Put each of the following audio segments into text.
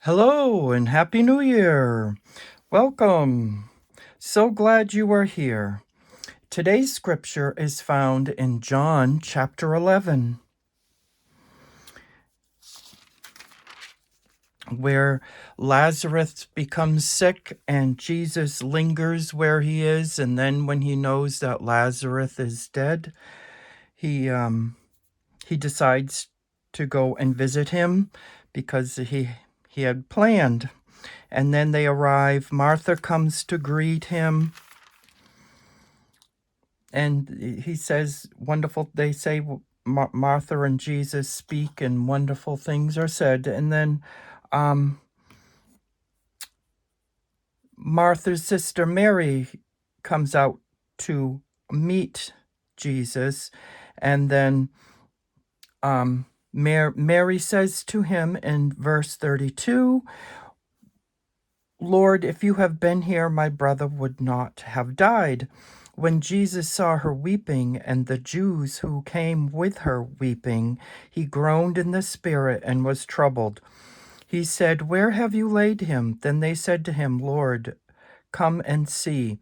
Hello and Happy New Year. Welcome. So glad you are here. Today's scripture is found in John chapter 11, where Lazarus becomes sick and Jesus lingers where he is. And then when he knows that Lazarus is dead, he decides to go and visit him because he had planned. And then they arrive. Martha comes to greet him. And he says, wonderful, they say, Martha and Jesus speak and wonderful things are said. And then Martha's sister Mary comes out to meet Jesus. And then Mary says to him in verse 32, Lord, if you have been here, my brother would not have died. When Jesus saw her weeping, and the Jews who came with her weeping, he groaned in the spirit and was troubled. He said, Where have you laid him? Then they said to him, Lord, come and see.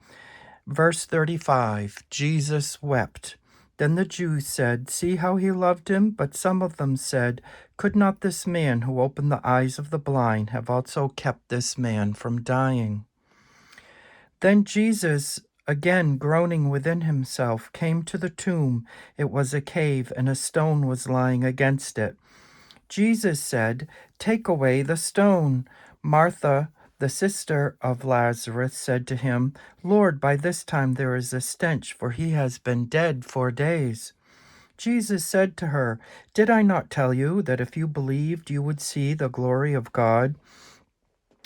Verse 35, Jesus wept. Then the Jews said, See how he loved him? But some of them said, Could not this man who opened the eyes of the blind have also kept this man from dying? Then Jesus, again groaning within himself, came to the tomb. It was a cave, and a stone was lying against it. Jesus said, Take away the stone. Martha, the sister of Lazarus, said to him, Lord, by this time there is a stench, for he has been dead 4 days. Jesus said to her, Did I not tell you that if you believed, you would see the glory of God?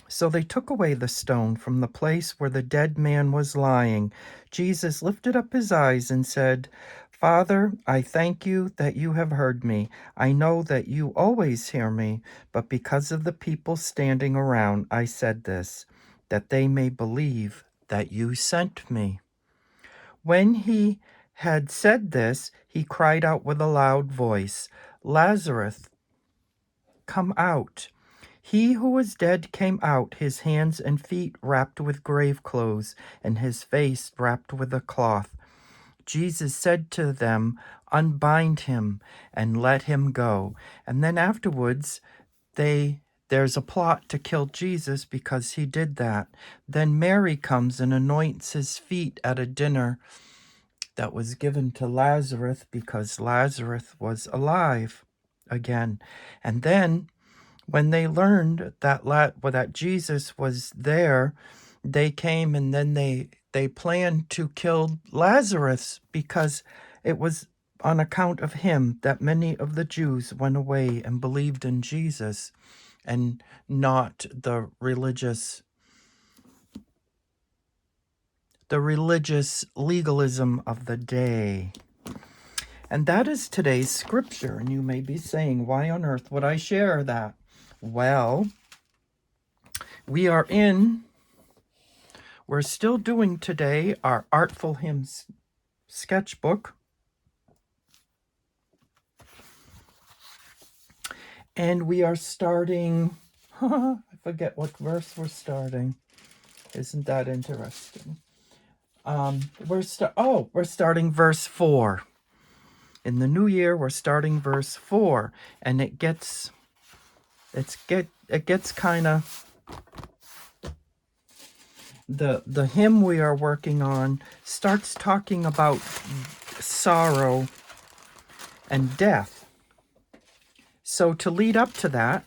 So they took away the stone from the place where the dead man was lying. Jesus lifted up his eyes and said, Father, I thank you that you have heard me. I know that you always hear me, but because of the people standing around, I said this, that they may believe that you sent me. When he had said this, he cried out with a loud voice, Lazarus, come out. He who was dead came out, his hands and feet wrapped with grave clothes, and his face wrapped with a cloth. Jesus said to them, Unbind him and let him go. And then afterwards, there's a plot to kill Jesus because he did that. Then Mary comes and anoints his feet at a dinner that was given to Lazarus because Lazarus was alive again. And then when they learned that Jesus was there, they came and then they planned to kill Lazarus because it was on account of him that many of the Jews went away and believed in Jesus and not the religious legalism of the day. And that is today's scripture. And you may be saying, why on earth would I share that? Well, we're still doing today our Artful Hymns sketchbook. And we are starting, I forget what verse we're starting. Isn't that interesting? We're starting verse 4. In the new year, we're starting verse 4. And it gets kind of, the hymn we are working on starts talking about sorrow and death. So to lead up to that,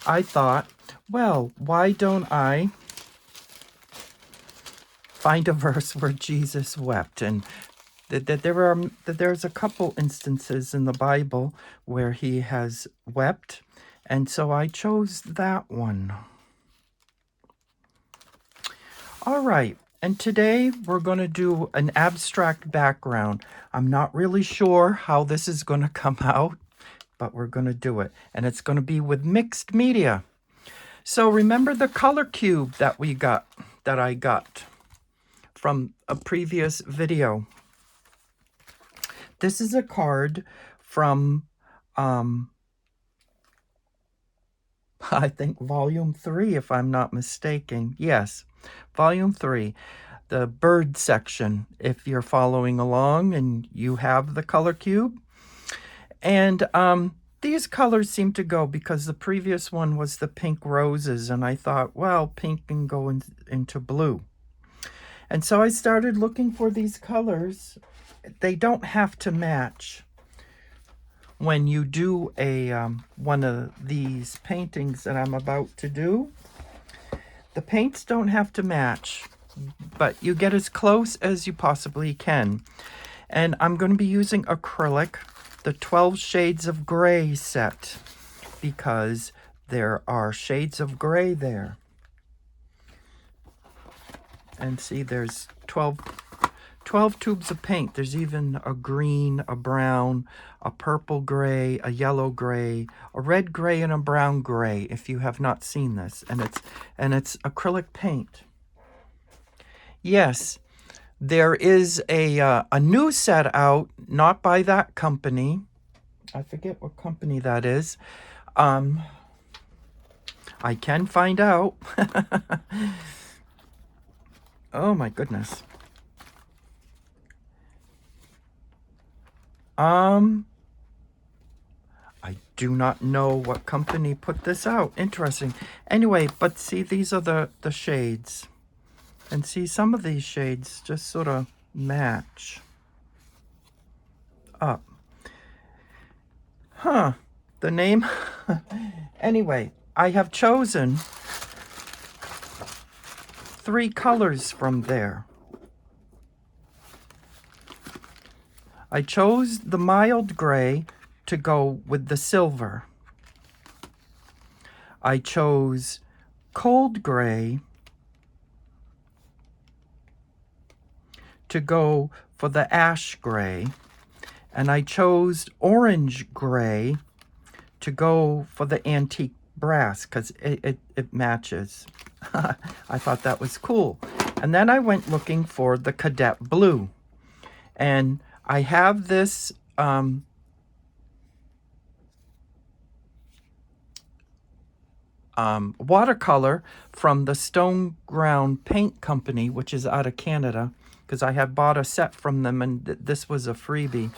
I thought, well, why don't I find a verse where Jesus wept? And there's a couple instances in the Bible where he has wept, and so I chose that one. All right, and today we're going to do an abstract background. I'm not really sure how this is going to come out, but we're going to do it. And it's going to be with mixed media. So remember the color cube that I got from a previous video. This is a card from I think volume 3, if I'm not mistaken. Yes, volume 3, the bird section, if you're following along and you have the color cube. And these colors seem to go because the previous one was the pink roses, and I thought, well, pink can go into blue. And so I started looking for these colors. They don't have to match when you do a one of these paintings that I'm about to do. The paints don't have to match, but you get as close as you possibly can. And I'm going to be using acrylic, the 12 Shades of Gray set, because there are shades of gray there. And see, there's 12 tubes of paint. There's even a green, a brown, a purple gray, a yellow gray, a red gray, and a brown gray, if you have not seen this. And it's acrylic paint. Yes, there is a new set out, not by that company. I forget what company that is. I can find out. Oh my goodness. I do not know what company put this out. Interesting. Anyway, but see, these are the shades. And see, some of these shades just sort of match up. Huh. The name? Anyway, I have chosen 3 colors from there. I chose the mild gray to go with the silver. I chose cold gray to go for the ash gray. And I chose orange gray to go for the antique brass because it matches. I thought that was cool. And then I went looking for the cadet blue. And I have this watercolor from the Stone Ground Paint Company, which is out of Canada, because I had bought a set from them and this was a freebie.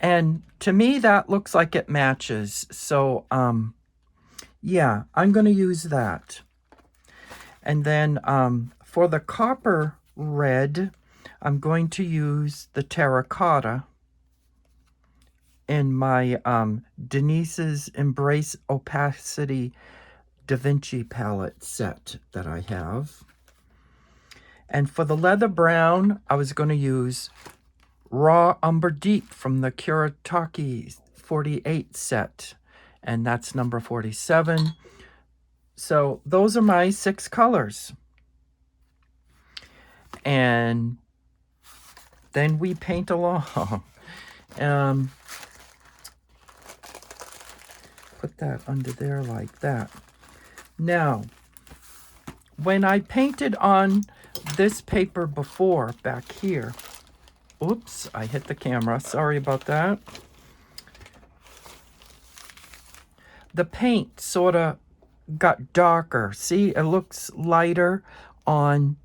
And to me, that looks like it matches. So, yeah, I'm going to use that. And then for the copper red, I'm going to use the terracotta in my Denise's Embrace Opacity Da Vinci palette set that I have. And for the leather brown, I was going to use Raw Umber Deep from the Kuretake 48 set. And that's number 47. So those are my 6 colors. And then we paint along. Put that under there like that. Now, when I painted on this paper before, back here, oops, I hit the camera. Sorry about that. The paint sort of got darker. See, it looks lighter on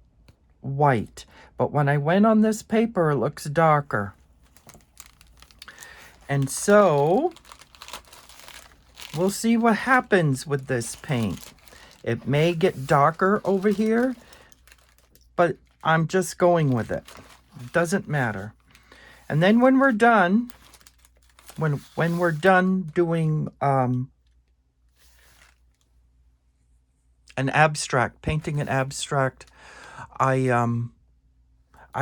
white. But when I went on this paper, it looks darker. And so, we'll see what happens with this paint. It may get darker over here, but I'm just going with it. It doesn't matter. And then when we're done, when we're done doing an abstract, painting an abstract, I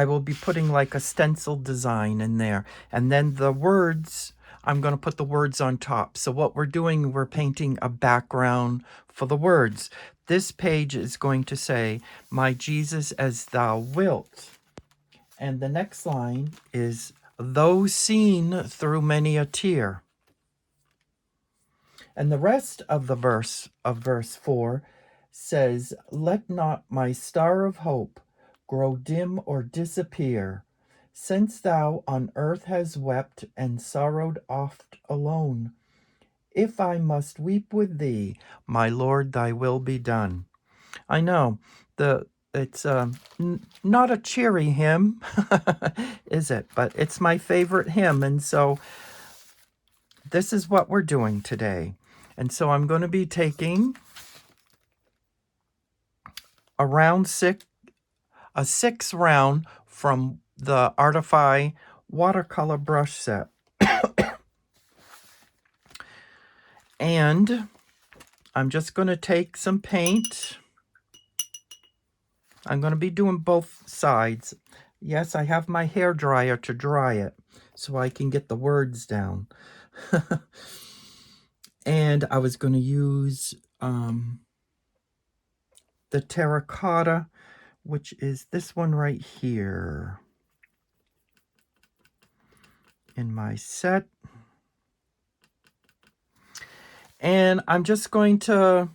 will be putting like a stencil design in there. And then the words, I'm going to put the words on top. So what we're doing, we're painting a background for the words. This page is going to say, "My Jesus, as thou wilt." And the next line is, "Though seen through many a tear." And the rest of the verse, of verse 4, says, "Let not my star of hope grow dim or disappear, since thou on earth has wept and sorrowed oft alone. If I must weep with thee, my Lord, thy will be done. I know it's not a cheery hymn, is it? But it's my favorite hymn, and so this is what we're doing today. And so I'm going to be taking a six round from the Artify watercolor brush set. And I'm just going to take some paint. I'm going to be doing both sides. Yes, I have my hair dryer to dry it so I can get the words down. And I was going to use the terracotta, which is this one right here in my set. And I'm just going to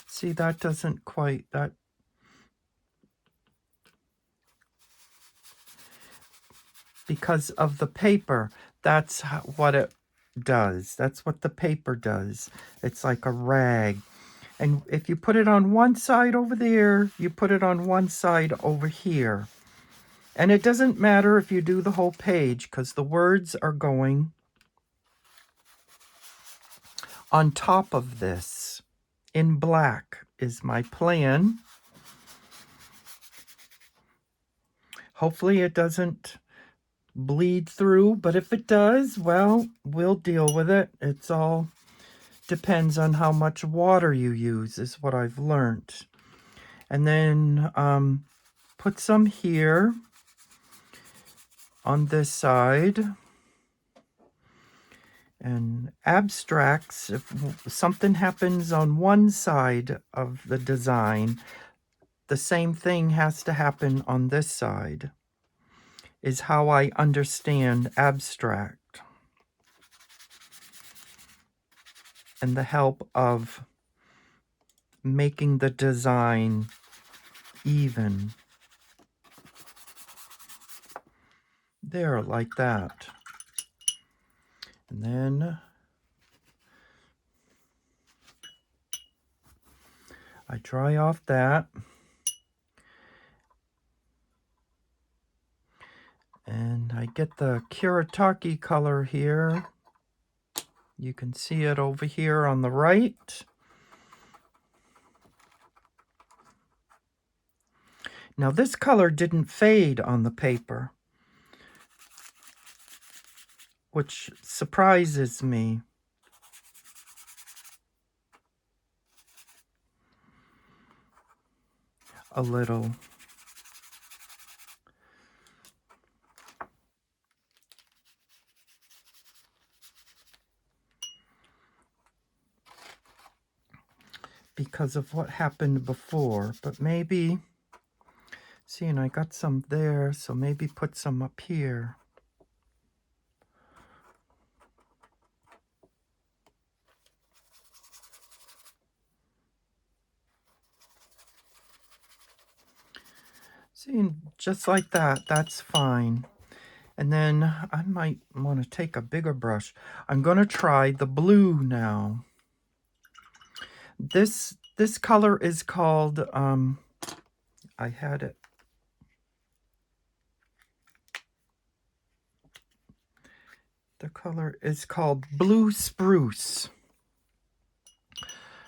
see, that doesn't quite, that, because of the paper, that's what it does. That's what the paper does. It's like a rag. And if you put it on one side over there, you put it on one side over here. And it doesn't matter if you do the whole page, because the words are going on top of this. In black is my plan. Hopefully it doesn't bleed through, but if it does, well, we'll deal with it. It's all depends on how much water you use, is what I've learned. And then put some here on this side. And abstracts, if something happens on one side of the design, the same thing has to happen on this side, is how I understand abstract and the help of making the design even. There, like that. And then I dry off that. And I get the Kuretake color here. You can see it over here on the right. Now this color didn't fade on the paper, which surprises me. A little. Because of what happened before, but maybe, see, and I got some there, so maybe put some up here. See, and just like that, that's fine. And then I might want to take a bigger brush. I'm going to try the blue now. This color is called, I had it. The color is called Blue Spruce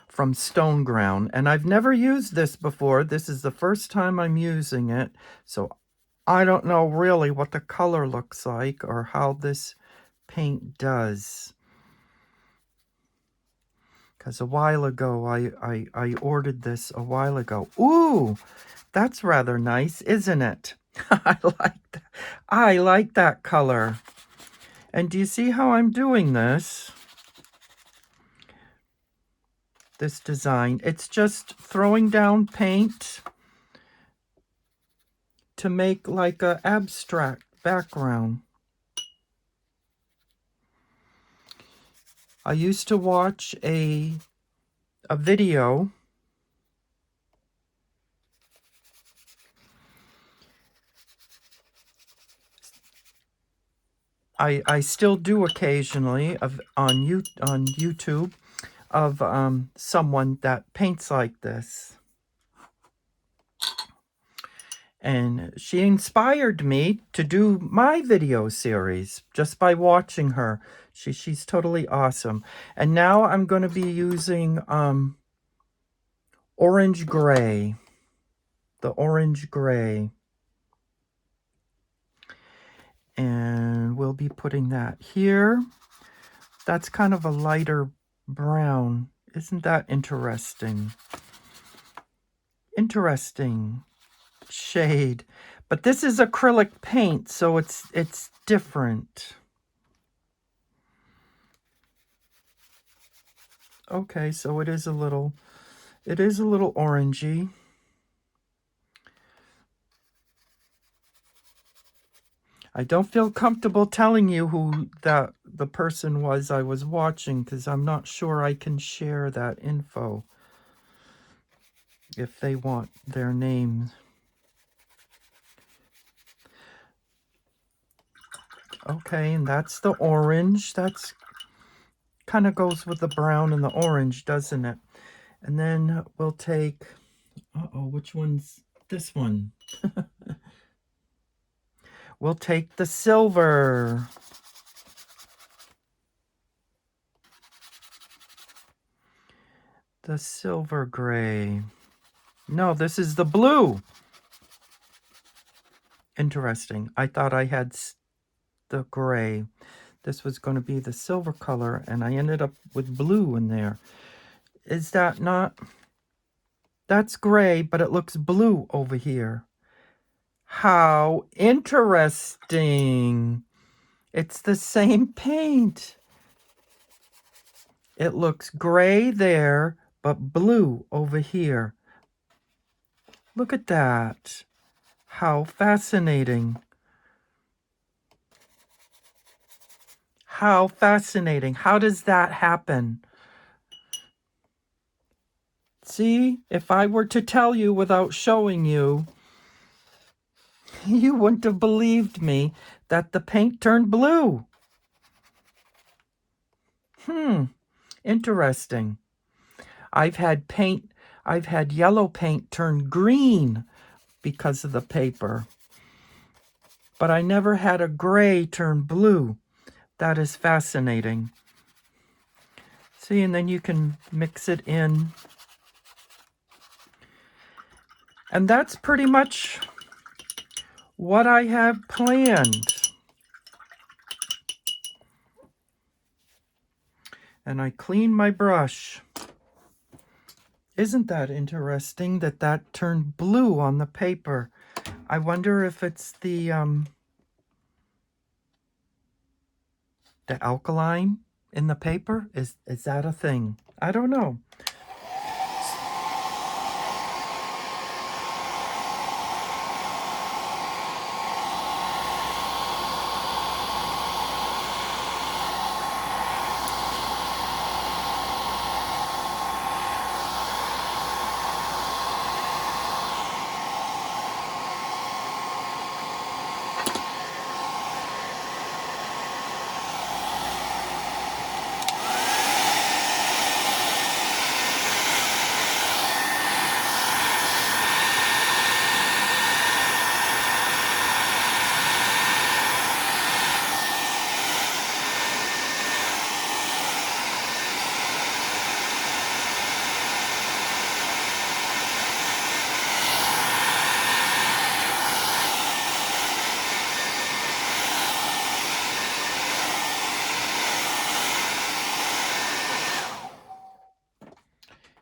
from Stone Ground. And I've never used this before. This is the first time I'm using it. So I don't know really what the color looks like or how this paint does. Because a while ago, I ordered this a while ago. Ooh, that's rather nice, isn't it? I like that. I like that color. And do you see how I'm doing this? This design. It's just throwing down paint to make like an abstract background. I used to watch a video I still do occasionally on YouTube of someone that paints like this. And she inspired me to do my video series just by watching her. She's totally awesome. And now I'm going to be using orange gray. The orange gray. And we'll be putting that here. That's kind of a lighter brown. Isn't that interesting? Interesting shade. But this is acrylic paint, so it's different. Okay, so it is a little orangey. I don't feel comfortable telling you who the person was I was watching, because I'm not sure I can share that info if they want their names. Okay, and that's the orange. That's kind of goes with the brown and the orange, doesn't it? And then we'll take, which one's this one? We'll take the silver. The silver gray. No, this is the blue. Interesting. I thought I had the gray. This was going to be the silver color, and I ended up with blue in there. Is that not? That's gray, but it looks blue over here. How interesting. It's the same paint. It looks gray there, but blue over here. Look at that. How fascinating. How fascinating. How does that happen? See, if I were to tell you without showing you, you wouldn't have believed me that the paint turned blue. Interesting. I've had yellow paint turn green because of the paper, but I never had a gray turn blue. That is fascinating. See, and then you can mix it in. And that's pretty much what I have planned. And I clean my brush. Isn't that interesting that turned blue on the paper? I wonder if it's the alkaline in the paper. Is that a thing? I don't know.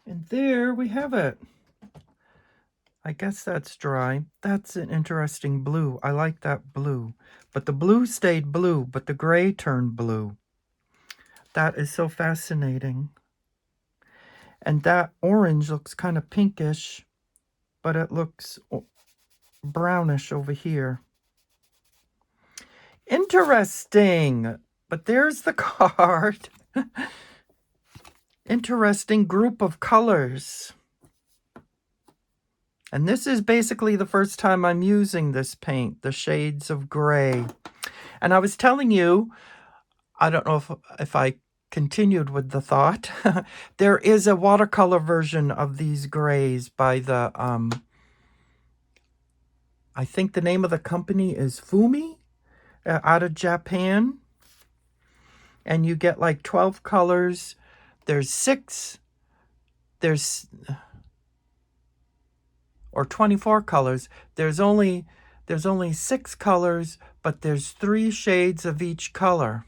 And there we have it. I guess that's dry. That's an interesting blue. I like that blue. But the blue stayed blue, but the gray turned blue. That is so fascinating. And that orange looks kind of pinkish, but it looks brownish over here. Interesting. But there's the card. Interesting group of colors. And this is basically the first time I'm using this paint, the shades of gray. And I was telling you, I don't know if I continued with the thought. There is a watercolor version of these grays by the, I think the name of the company is Fumi, out of Japan. And you get like 12 colors. Or 24 colors. There's only 6 colors, but there's 3 shades of each color.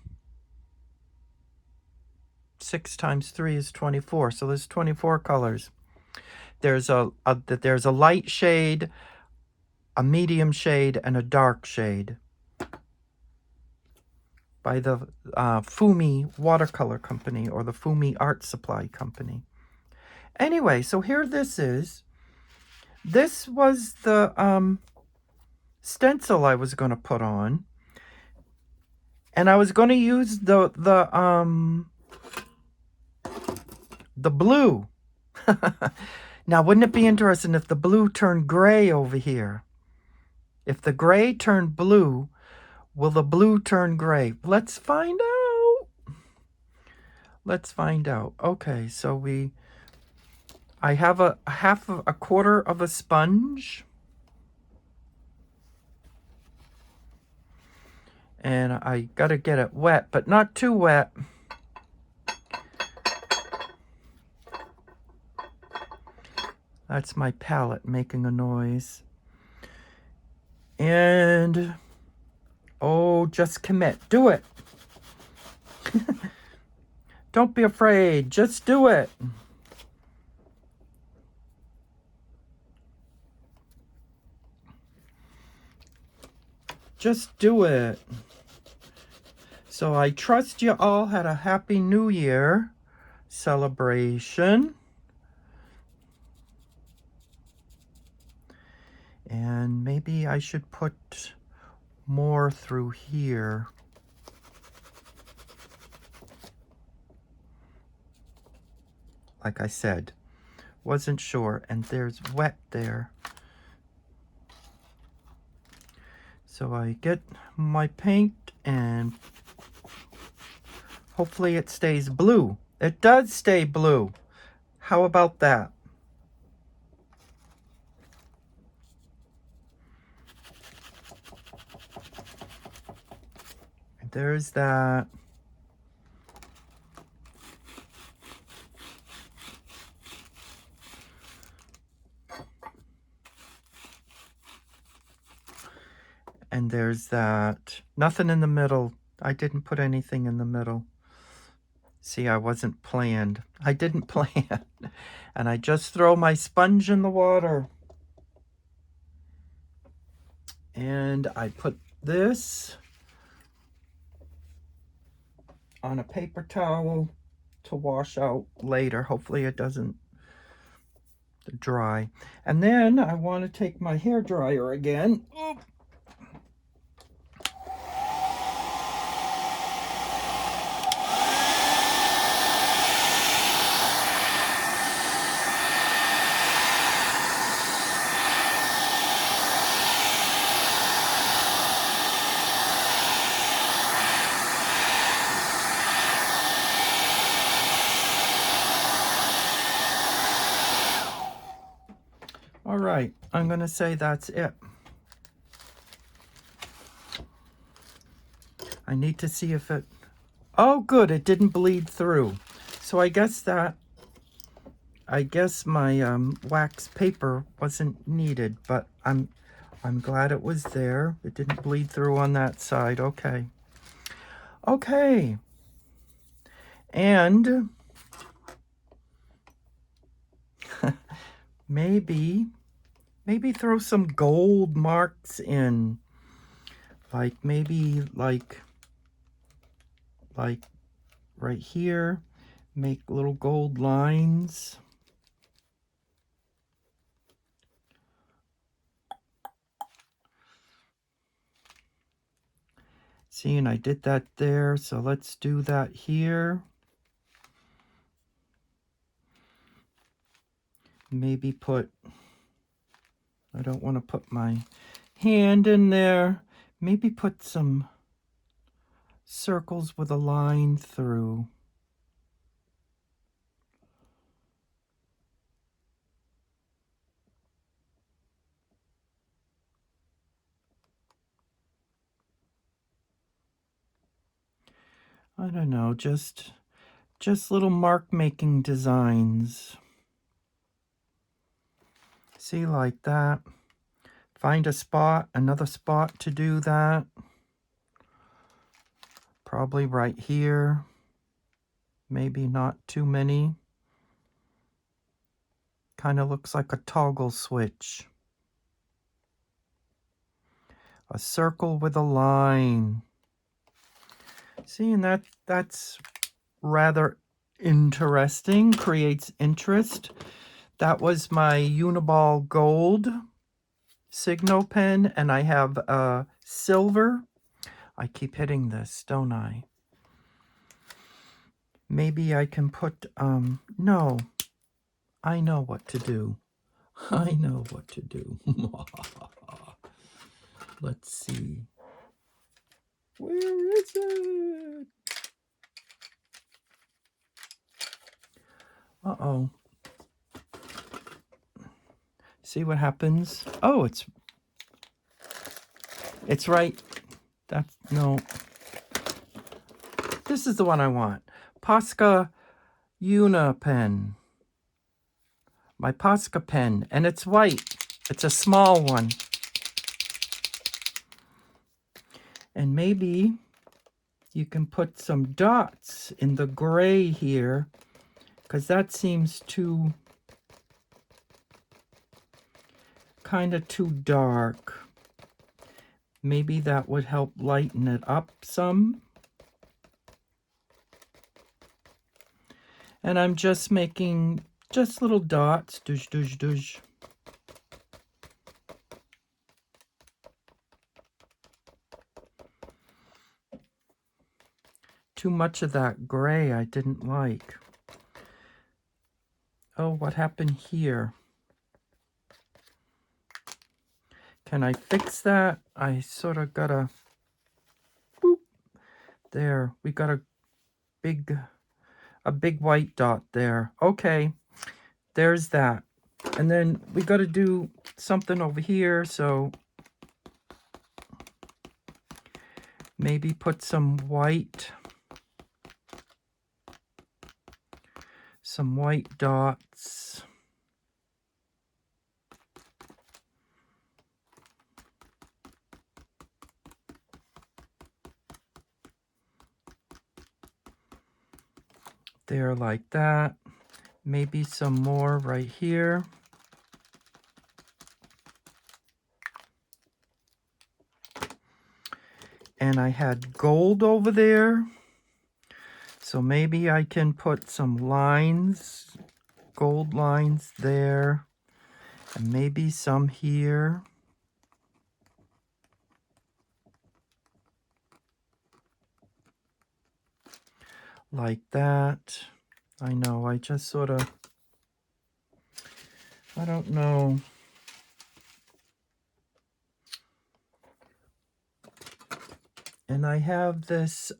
6 times 3 is 24, so there's 24 colors. There's a light shade, a medium shade, and a dark shade by the Fumi Watercolor Company, or the Fumi Art Supply Company. Anyway, so here this is. This was the stencil I was going to put on, and I was going to use the blue. Now, wouldn't it be interesting if the blue turned gray over here? If the gray turned blue, will the blue turn gray? Let's find out. Let's find out. Okay, so I have a quarter of a sponge. And I gotta get it wet, but not too wet. That's my palette making a noise. And, oh, just commit. Do it. Don't be afraid. Just do it. Just do it. So I trust you all had a Happy New Year celebration. And maybe I should put more through here. Like I said, wasn't sure. And there's wet there. So I get my paint and hopefully it stays blue. It does stay blue. How about that? There's that. And there's that. Nothing in the middle. I didn't put anything in the middle. See, I wasn't planned. I didn't plan. And I just throw my sponge in the water. And I put this on a paper towel to wash out later. Hopefully it doesn't dry. And then I want to take my hair dryer again. Oop. All right, I'm going to say that's it. I need to see if it... Oh, good, it didn't bleed through. So I guess my wax paper wasn't needed, but I'm glad it was there. It didn't bleed through on that side. Okay. Okay. And maybe throw some gold marks in. Like maybe like right here, make little gold lines. See, and I did that there, so let's do that here. Maybe put, I don't want to put my hand in there. Maybe put some circles with a line through. I don't know, just little mark making designs. See, like that. Find a spot, another spot to do that. Probably right here. Maybe not too many. Kind of looks like a toggle switch. A circle with a line. See, and that's rather interesting, creates interest. That was my Uniball Gold signal pen, and I have silver. I keep hitting this, don't I? Maybe I can put, no, I know what to do. I know what to do. Let's see. Where is it? Uh-oh. See what happens? Oh, it's right. That's, no. This is the one I want. Posca Una pen. My Posca pen. And it's white. It's a small one. And maybe you can put some dots in the gray here, because that seems too, kind of too dark. Maybe that would help lighten it up some. And I'm just making just little dots. Douche, douche, douche. Too much of that gray I didn't like. Oh, what happened here? Can I fix that? I sort of got a, boop, there. We got a big white dot there. Okay, there's that. And then we got to do something over here, so maybe put some white dots. There, like that. Maybe some more right here. And I had gold over there. So maybe I can put some lines, gold lines there. And maybe some here. Like that. I know, I just sort of, I don't know. And I have this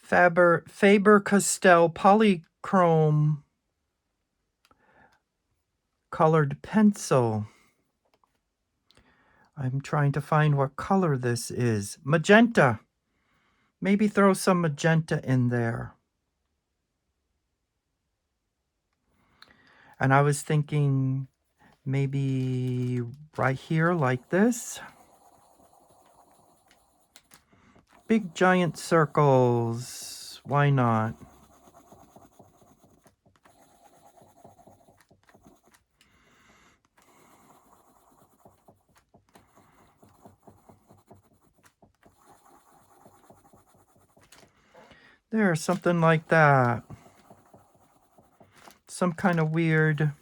Faber-Castell polychrome colored pencil. I'm trying to find what color this is. Magenta. Maybe throw some magenta in there. And I was thinking maybe right here like this. Big giant circles. Why not? There, something like that. Some kind of weird.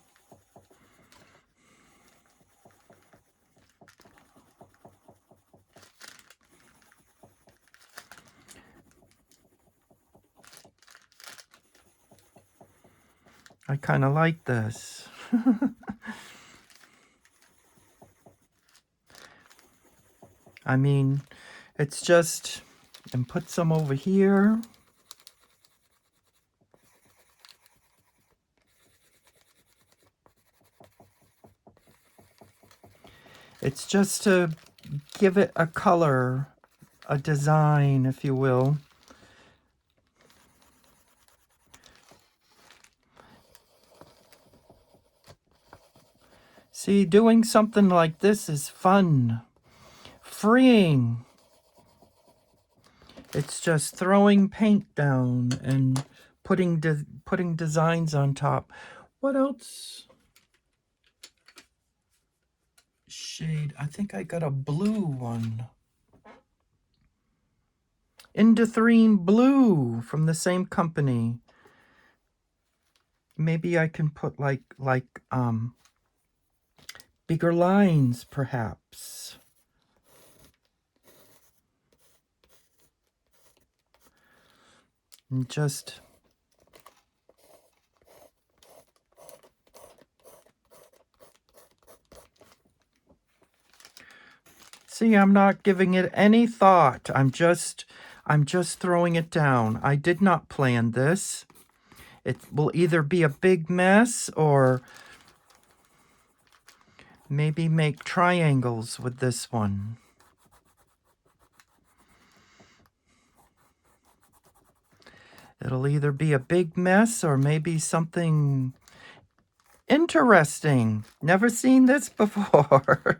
I kind of like this. I mean, it's just, and put some over here. It's just to give it a color, a design, if you will. See, doing something like this is fun, freeing. It's just throwing paint down and putting designs on top. What else? Shade. I think I got a blue one. Induthrine blue from the same company. Maybe I can put like bigger lines, perhaps. And just see, I'm not giving it any thought. I'm just throwing it down. I did not plan this. It will either be a big mess or maybe make triangles with this one. It'll either be a big mess or maybe something interesting. Never seen this before.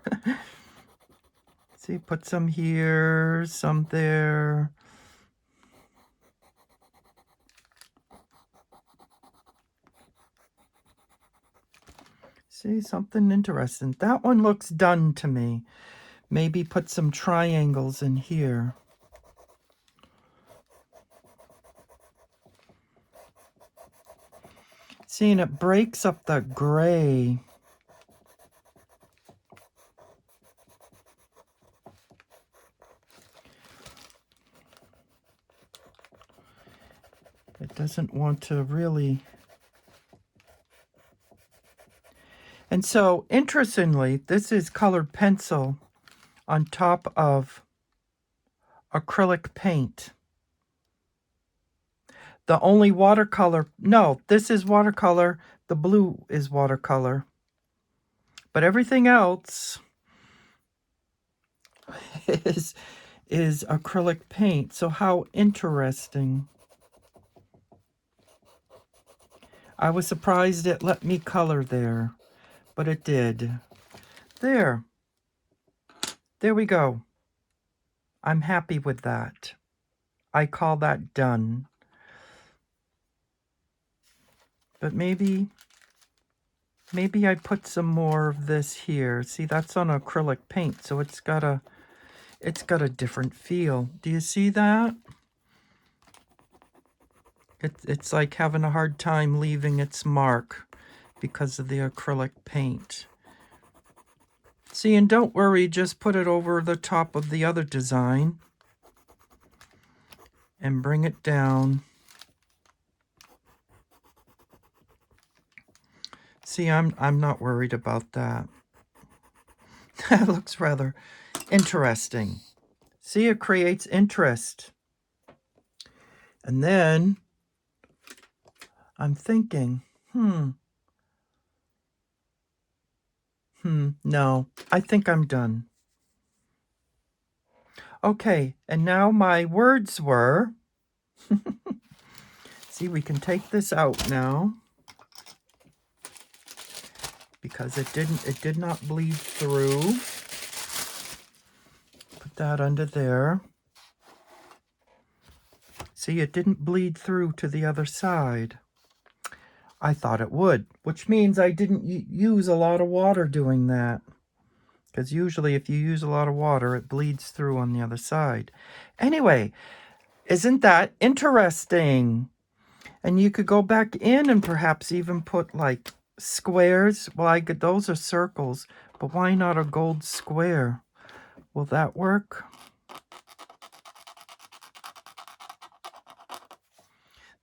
See, put some here, some there. See, something interesting. That one looks done to me. Maybe put some triangles in here. See, and it breaks up the gray. It doesn't want to really. And so, interestingly, this is colored pencil on top of acrylic paint. The only watercolor, no, this is watercolor, the blue is watercolor. But everything else is acrylic paint. So how interesting. I was surprised it let me color there, but it did. There. There we go. I'm happy with that. I call that done. But maybe I put some more of this here. See, that's on acrylic paint, so it's got a different feel. Do you see that? It's like having a hard time leaving its mark because of the acrylic paint. See, and don't worry, just put it over the top of the other design and bring it down. See, I'm not worried about that. That looks rather interesting. See, it creates interest. And then I'm thinking, no, I think I'm done. Okay, and now my words were, see, we can take this out now because it did not bleed through. Put that under there. See, it didn't bleed through to the other side. I thought it would, which means I didn't use a lot of water doing that. Because usually if you use a lot of water, it bleeds through on the other side. Anyway, isn't that interesting? And you could go back in and perhaps even put like squares. Well, those are circles, but why not a gold square? Will that work?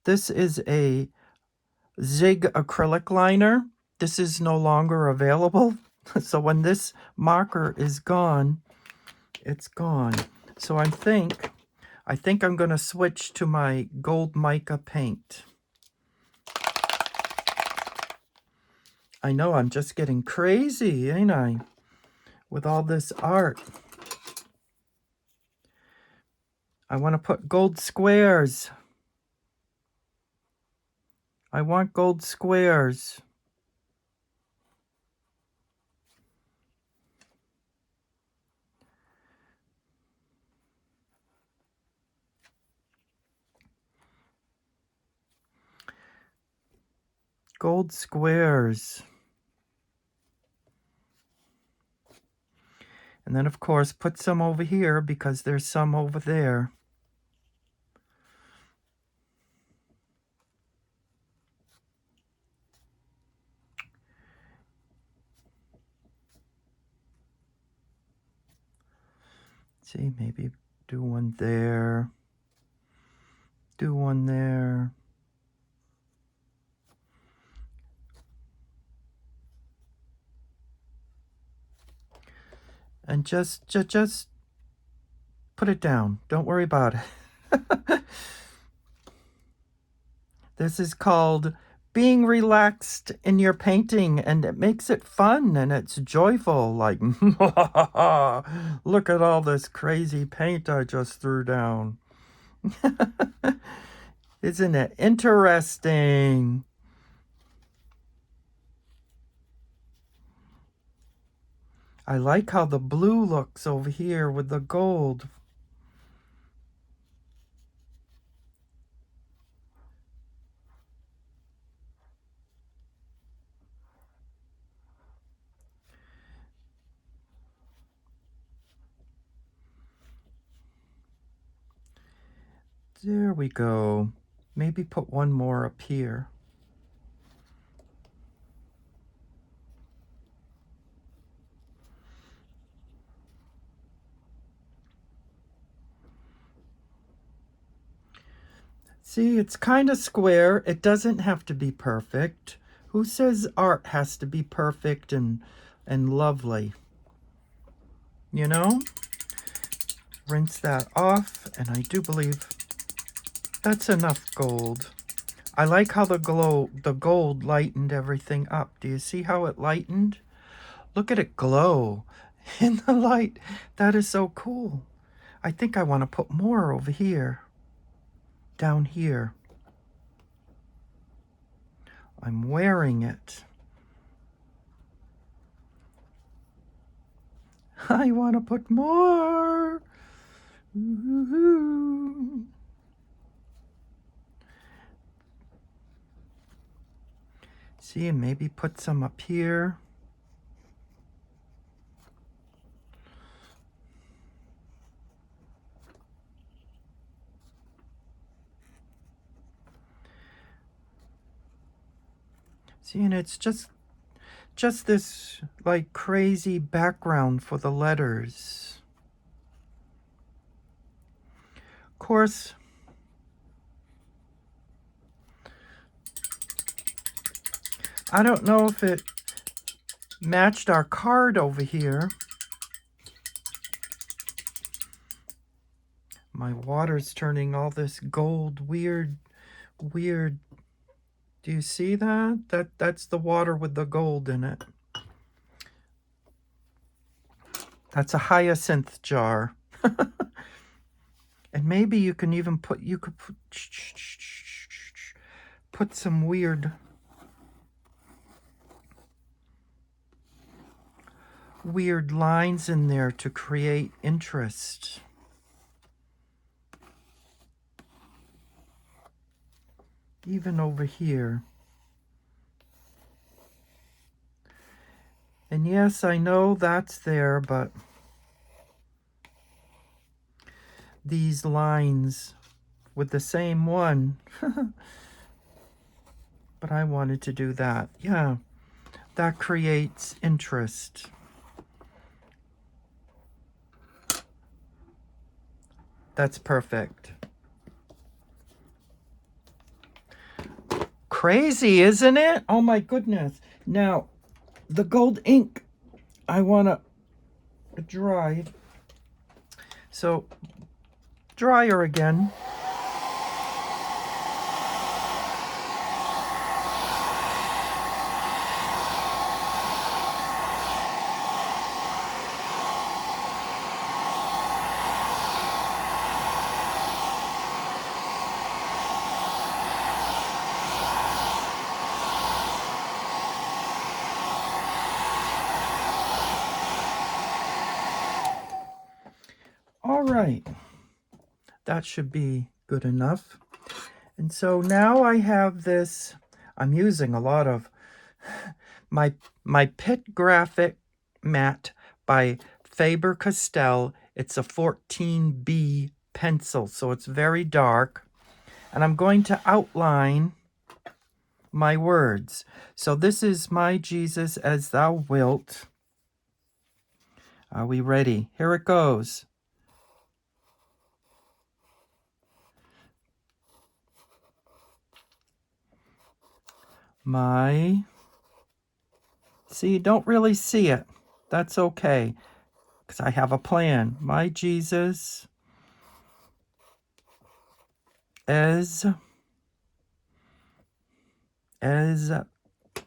This is a Zig acrylic liner. This is no longer available. So when this marker is gone, it's gone. So I think I think I'm going to switch to my gold mica paint. I know, I'm just getting crazy, ain't I? With all this art. I want to put gold squares. I want gold squares. Gold squares. And then, of course, put some over here because there's some over there. See, maybe do one there. Do one there. And just put it down. Don't worry about it. This is called being relaxed in your painting, and it makes it fun and it's joyful. Like, look at all this crazy paint I just threw down. Isn't it interesting? I like how the blue looks over here with the gold. There we go. Maybe put one more up here. See, it's kind of square. It doesn't have to be perfect. Who says art has to be perfect and lovely? You know? Rinse that off, and I do believe that's enough gold. I like how the gold lightened everything up. Do you see how it lightened? Look at it glow in the light. That is so cool. I think I want to put more over here. Down here. I'm wearing it. I want to put more. Ooh. See, and maybe put some up here. See, and it's just this like crazy background for the letters. Of course, I don't know if it matched our card over here. My water's turning all this gold, weird. Do you see that? That's the water with the gold in it. That's a hyacinth jar. And maybe you can even put some weird lines in there to create interest. Even over here. And yes, I know that's there, but these lines with the same one. But I wanted to do that. Yeah, that creates interest. That's perfect. Crazy, isn't it? Oh my goodness. Now, the gold ink, I want to dry. So, drier again. All right, that should be good enough. And so now I have this, I'm using a lot of my Pit Graphic mat by Faber-Castell. It's a 14B pencil, so it's very dark. And I'm going to outline my words. So this is my Jesus as thou wilt. Are we ready? Here it goes. See, you don't really see it. That's okay, because I have a plan. My Jesus as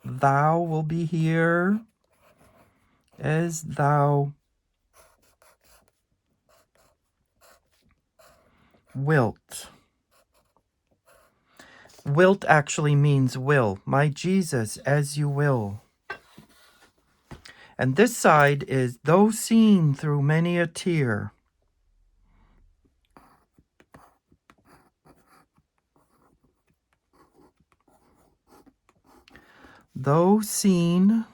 thou will be here, as thou wilt. Wilt actually means will. My Jesus, as you will. And this side is, though seen through many a tear. Though seen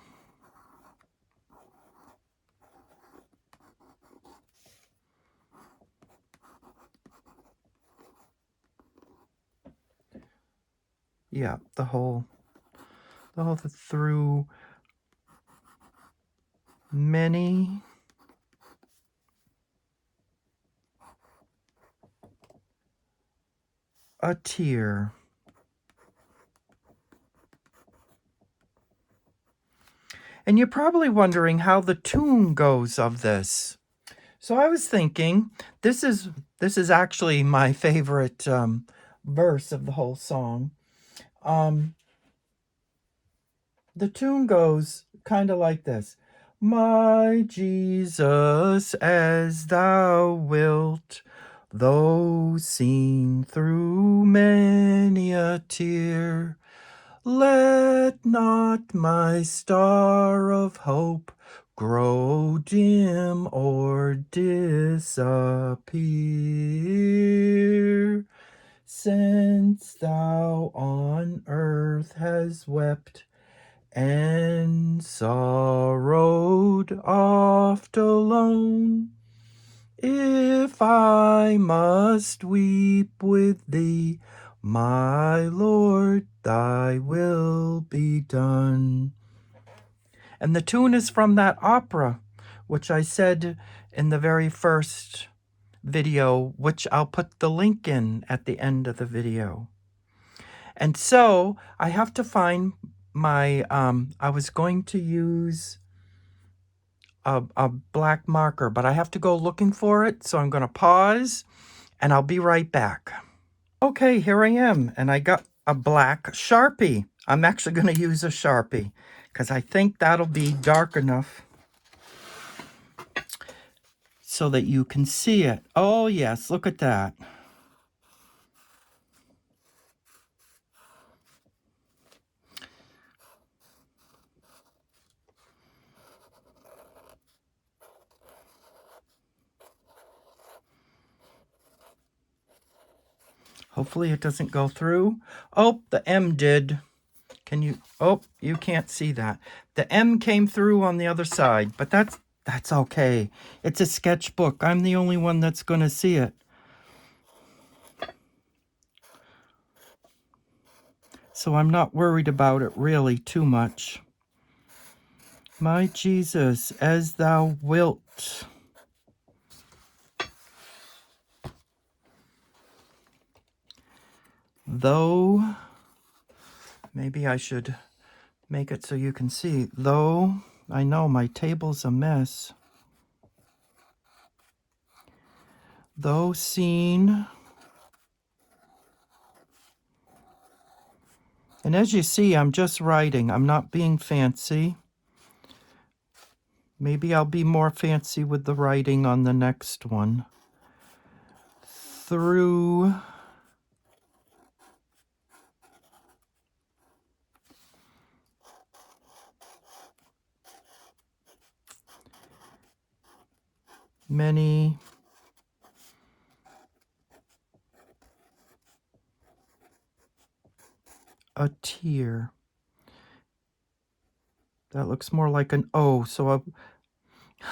the whole through many a tear. And you're probably wondering how the tune goes of this. So I was thinking, this is actually my favorite verse of the whole song. The tune goes kind of like this. My Jesus, as thou wilt, though seen through many a tear, let not my star of hope grow dim or disappear. Since thou on earth hast wept and sorrowed oft alone, if I must weep with thee, my Lord, thy will be done. And the tune is from that opera, which I said in the very first video, which I'll put the link in at the end of the video. And so I have to find my, I was going to use a black marker, but I have to go looking for it. So I'm going to pause and I'll be right back. Okay, here I am. And I got a black Sharpie. I'm actually going to use a Sharpie because I think that'll be dark enough so that you can see it. Oh yes, look at that. Hopefully it doesn't go through. Oh, the M did. Can you, oh, you can't see that. The M came through on the other side, but that's okay. It's a sketchbook. I'm the only one that's going to see it. So I'm not worried about it really too much. My Jesus, as thou wilt. Though, maybe I should make it so you can see. Though, I know my table's a mess. Though seen. And as you see, I'm just writing. I'm not being fancy. Maybe I'll be more fancy with the writing on the next one. Through many a tear. That looks more like an O, so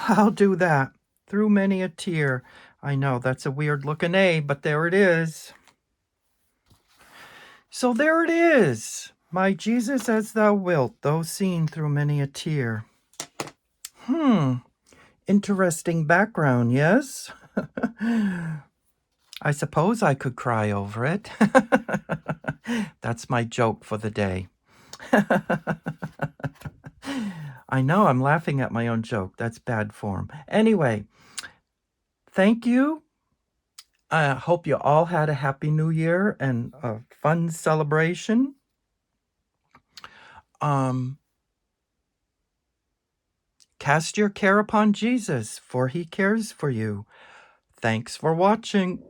I'll do that. Through many a tear. I know, that's a weird looking A, but there it is. So there it is. My Jesus as thou wilt, though seen through many a tear. Interesting background, yes? I suppose I could cry over it. That's my joke for the day. I know, I'm laughing at my own joke. That's bad form. Anyway, thank you. I hope you all had a happy new year and a fun celebration. Cast your care upon Jesus, for he cares for you. Thanks for watching.